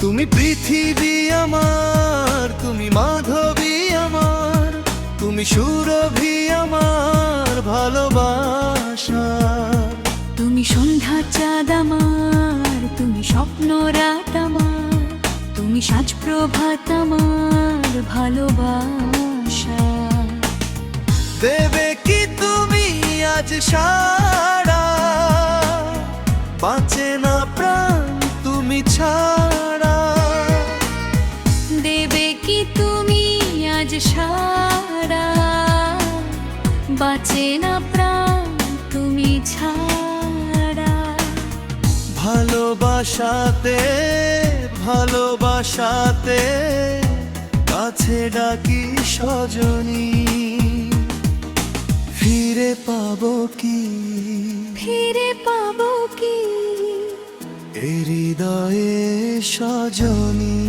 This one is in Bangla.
তুমি পৃথিবী আমার, তুমি মাধবী আমার, তুমি সুরভি আমার ভালোবাসা। তুমি সন্ধ্যা চাঁদ আমার, তুমি স্বপ্ন রাত আমার, তুমি সাজ প্রভাত আমার ভালোবাসা। দেবে কি তুমি আজ সারা, বাঁচে না প্রাণ তুমি ছাড়া। দেবে কি তুমি আজ সারা, বাঁচে না প্রাণ তুমি ছাড়া। ভালোবাসাতে ভালোবাসাতে কাছে ডাকি সজনী, ফিরে পাবো কি, ফিরে পাবো কি এ হৃদয়ে সজনী।